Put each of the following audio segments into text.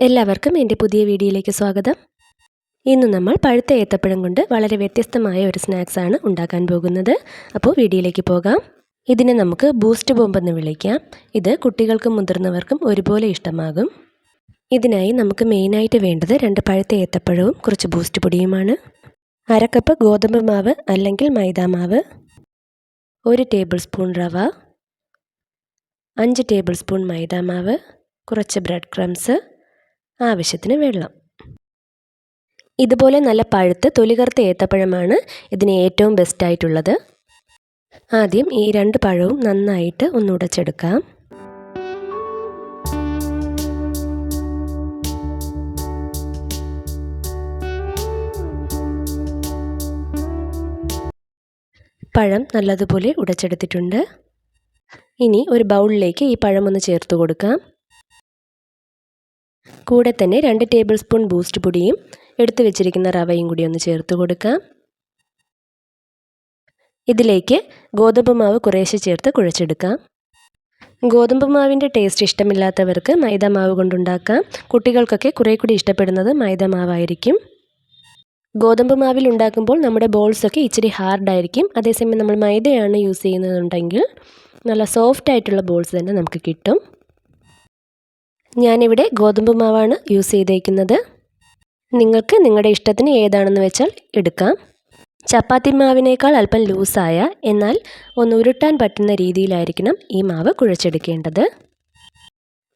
എല്ലാവർക്കും എൻ്റെ പുതിയ വീഡിയോയിലേക്ക് സ്വാഗതം. ഇന്ന് നമ്മൾ പഴുത്ത ഏത്തപ്പഴം കൊണ്ട് വളരെ വ്യത്യസ്തമായ ഒരു സ്നാക്സാണ് ഉണ്ടാക്കാൻ പോകുന്നത്. അപ്പോൾ വീഡിയോയിലേക്ക് പോകാം. ഇതിനെ നമുക്ക് ബൂസ്റ്റ് ബോംബ് എന്ന് വിളിക്കാം. ഇത് കുട്ടികൾക്കും മുതിർന്നവർക്കും ഒരുപോലെ ഇഷ്ടമാകും. ഇതിനായി നമുക്ക് മെയിനായിട്ട് വേണ്ടത് 2 പഴുത്ത ഏത്തപ്പഴവും കുറച്ച് ബൂസ്റ്റ് പൊടിയുമാണ്. 1/2 കപ്പ് ഗോതമ്പ് മാവ് അല്ലെങ്കിൽ മൈദ മാവ്, 1 ടേബിൾ സ്പൂൺ റവ, 5 ടേബിൾ സ്പൂൺ മൈദ മാവ്, കുറച്ച് ബ്രെഡ് ക്രംസ്, ആവശ്യത്തിന് വെള്ളം. ഇതുപോലെ നല്ല പഴുത്ത് തൊലികറുത്ത ഏത്തപ്പഴമാണ് ഇതിന് ഏറ്റവും ബെസ്റ്റായിട്ടുള്ളത്. ആദ്യം ഈ 2 പഴവും നന്നായിട്ട് ഒന്ന് ഉടച്ചെടുക്കാം. പഴം നല്ലതുപോലെ ഉടച്ചെടുത്തിട്ടുണ്ട്. ഇനി ഒരു ബൗളിലേക്ക് ഈ പഴം ഒന്ന് ചേർത്ത് കൊടുക്കാം. കൂടെ തന്നെ 2 ടേബിൾ സ്പൂൺ ബൂസ്റ്റ് പൊടിയും എടുത്തു വെച്ചിരിക്കുന്ന റവയും കൂടി ഒന്ന് ചേർത്ത് കൊടുക്കാം. ഇതിലേക്ക് ഗോതമ്പ് മാവ് കുറേശ്ശെ ചേർത്ത് കുഴച്ചെടുക്കാം. ഗോതമ്പ് മാവിൻ്റെ ടേസ്റ്റ് ഇഷ്ടമില്ലാത്തവർക്ക് മൈദ മാവ് കൊണ്ടുണ്ടാക്കാം. കുട്ടികൾക്കൊക്കെ കുറേ കൂടി ഇഷ്ടപ്പെടുന്നത് മൈദ മാവായിരിക്കും. ഗോതമ്പ് മാവിൽ ഉണ്ടാക്കുമ്പോൾ നമ്മുടെ ബോൾസൊക്കെ ഇച്ചിരി ഹാർഡായിരിക്കും. അതേസമയം നമ്മൾ മൈദയാണ് യൂസ് ചെയ്യുന്നതുണ്ടെങ്കിൽ നല്ല സോഫ്റ്റ് ആയിട്ടുള്ള ബോൾസ് തന്നെ നമുക്ക് കിട്ടും. ഞാനിവിടെ ഗോതമ്പ് മാവാണ് യൂസ് ചെയ്തേക്കുന്നത്. നിങ്ങൾക്ക് നിങ്ങളുടെ ഇഷ്ടത്തിന് ഏതാണെന്ന് വെച്ചാൽ എടുക്കാം. ചപ്പാത്തി മാവിനേക്കാൾ അല്പം ലൂസായ എന്നാൽ ഒന്ന് ഉരുട്ടാൻ പറ്റുന്ന രീതിയിലായിരിക്കണം ഈ മാവ് കുഴച്ചെടുക്കേണ്ടത്.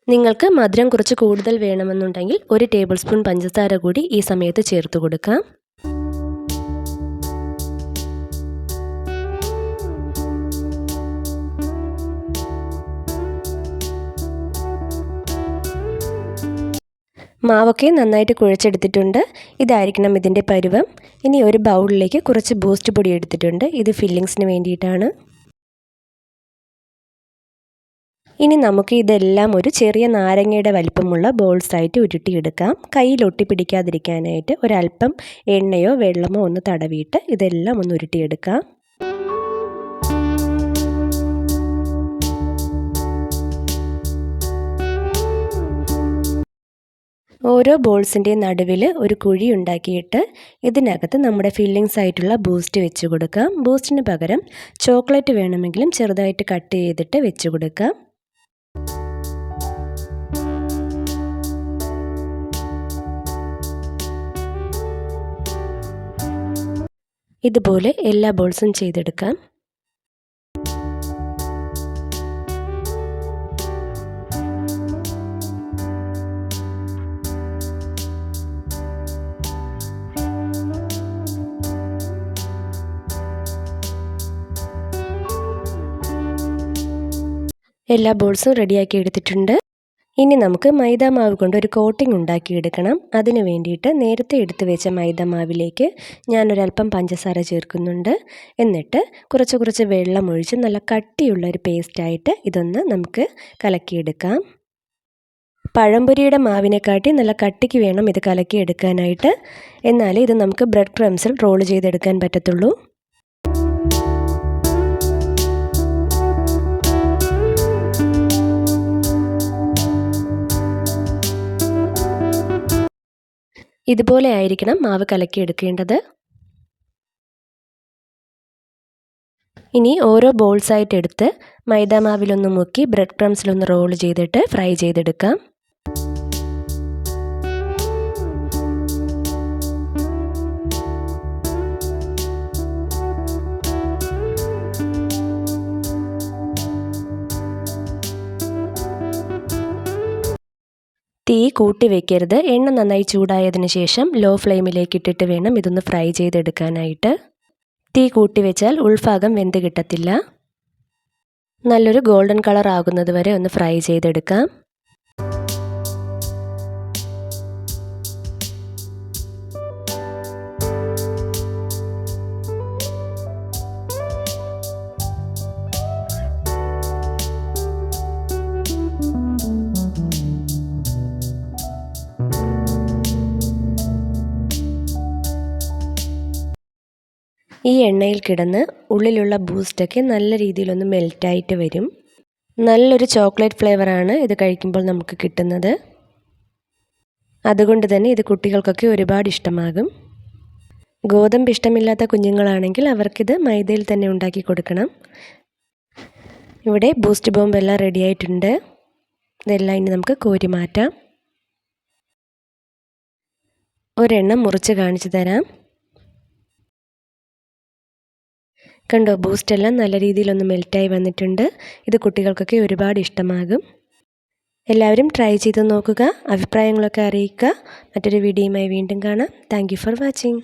നിങ്ങൾക്ക് മധുരം കുറച്ച് കൂടുതൽ വേണമെന്നുണ്ടെങ്കിൽ 1 ടേബിൾ സ്പൂൺ പഞ്ചസാര കൂടി ഈ സമയത്ത് ചേർത്ത് കൊടുക്കാം. മാവൊക്കെ നന്നായിട്ട് കുഴച്ചെടുത്തിട്ടുണ്ട്. ഇതായിരിക്കണം ഇതിൻ്റെ പരുവം. ഇനി ഒരു ബൗളിലേക്ക് കുറച്ച് ബൂസ്റ്റ് പൊടി എടുത്തിട്ടുണ്ട്. ഇത് ഫില്ലിങ്സിന് വേണ്ടിയിട്ടാണ്. ഇനി നമുക്ക് ഇതെല്ലാം ഒരു ചെറിയ നാരങ്ങയുടെ വലിപ്പമുള്ള ബോൾസായിട്ട് ഉരുട്ടിയെടുക്കാം. കയ്യിൽ ഒട്ടിപ്പിടിക്കാതിരിക്കാനായിട്ട് ഒരല്പം എണ്ണയോ വെള്ളമോ ഒന്ന് തടവിയിട്ട് ഇതെല്ലാം ഒന്ന് ഉരുട്ടിയെടുക്കാം. ഓരോ ബോൾസിൻ്റെ നടുവിൽ ഒരു കുഴി ഉണ്ടാക്കിയിട്ട് ഇതിനകത്ത് നമ്മുടെ ഫില്ലിങ്സ് ആയിട്ടുള്ള ബൂസ്റ്റ് വെച്ച് കൊടുക്കാം. ബൂസ്റ്റിന് പകരം ചോക്ലേറ്റ് വേണമെങ്കിലും ചെറുതായിട്ട് കട്ട് ചെയ്തിട്ട് വെച്ച് കൊടുക്കാം. ഇതുപോലെ എല്ലാ ബോൾസും ചെയ്തെടുക്കാം. എല്ലാ ബോൾസും റെഡിയാക്കി എടുത്തിട്ടുണ്ട്. ഇനി നമുക്ക് മൈദ മാവ് കൊണ്ട് ഒരു കോട്ടിംഗ് ഉണ്ടാക്കിയെടുക്കണം. അതിന് വേണ്ടിയിട്ട് നേരത്തെ എടുത്തു വെച്ച മൈദ മാവിലേക്ക് ഞാനൊരല്പം പഞ്ചസാര ചേർക്കുന്നുണ്ട്. എന്നിട്ട് കുറച്ച് വെള്ളം ഒഴിച്ച് നല്ല കട്ടിയുള്ള ഒരു പേസ്റ്റായിട്ട് ഇതൊന്ന് നമുക്ക് കലക്കിയെടുക്കാം. പഴംപൊരിയുടെ മാവിനെക്കാട്ടി നല്ല കട്ടിക്ക് വേണം ഇത് കലക്കിയെടുക്കാനായിട്ട്. എന്നാലേ ഇത് നമുക്ക് ബ്രെഡ് ക്രംസിൽ റോൾ ചെയ്തെടുക്കാൻ പറ്റത്തുള്ളൂ. ഇതുപോലെ ആയിരിക്കണം മാവ് കലക്കിയെടുക്കേണ്ടത്. ഇനി ഓരോ ബോൾസായിട്ട് എടുത്ത് മൈദ മാവിലൊന്ന് മുക്കി ബ്രെഡ് ക്രംസിലൊന്ന് റോൾ ചെയ്തിട്ട് ഫ്രൈ ചെയ്തെടുക്കാം. തീ കൂട്ടി വയ്ക്കരുത്. എണ്ണ നന്നായി ചൂടായതിനു ശേഷം ലോ ഫ്ലെയിമിലേക്ക് ഇട്ടിട്ട് വേണം ഇതൊന്ന് ഫ്രൈ ചെയ്തെടുക്കാനായിട്ട്. തീ കൂട്ടി വെച്ചാൽ ഉൾഭാഗം വെന്ത് കിട്ടത്തില്ല. നല്ലൊരു ഗോൾഡൻ കളർ ആകുന്നത് വരെ ഒന്ന് ഫ്രൈ ചെയ്തെടുക്കാം. ഈ എണ്ണയിൽ കിടന്ന് ഉള്ളിലുള്ള ബൂസ്റ്റൊക്കെ നല്ല രീതിയിലൊന്ന് മെൽറ്റായിട്ട് വരും. നല്ലൊരു ചോക്ലേറ്റ് ഫ്ലേവറാണ് ഇത് കഴിക്കുമ്പോൾ നമുക്ക് കിട്ടുന്നത്. അതുകൊണ്ട് തന്നെ ഇത് കുട്ടികൾക്കൊക്കെ ഒരുപാട് ഇഷ്ടമാകും. ഗോതമ്പ് ഇഷ്ടമില്ലാത്ത കുഞ്ഞുങ്ങളാണെങ്കിൽ അവർക്കിത് മൈദയിൽ തന്നെ ഉണ്ടാക്കി കൊടുക്കണം. ഇവിടെ ബൂസ്റ്റ് ബോംബ് എല്ലാം റെഡി ആയിട്ടുണ്ട്. ഇതെല്ലാം ഇനി നമുക്ക് കോരി മാറ്റാം. ഒരെണ്ണം മുറിച്ച് കാണിച്ചു തരാം. കണ്ടോ, ബൂസ്റ്റ് എല്ലാം നല്ല രീതിയിലൊന്ന് മെൽറ്റായി വന്നിട്ടുണ്ട്. ഇത് കുട്ടികൾക്കൊക്കെ ഒരുപാട് ഇഷ്ടമാകും. എല്ലാവരും ട്രൈ ചെയ്ത് നോക്കുക. അഭിപ്രായങ്ങളൊക്കെ അറിയിക്കുക. മറ്റൊരു വീഡിയോയുമായി വീണ്ടും കാണാം. Thank you for watching.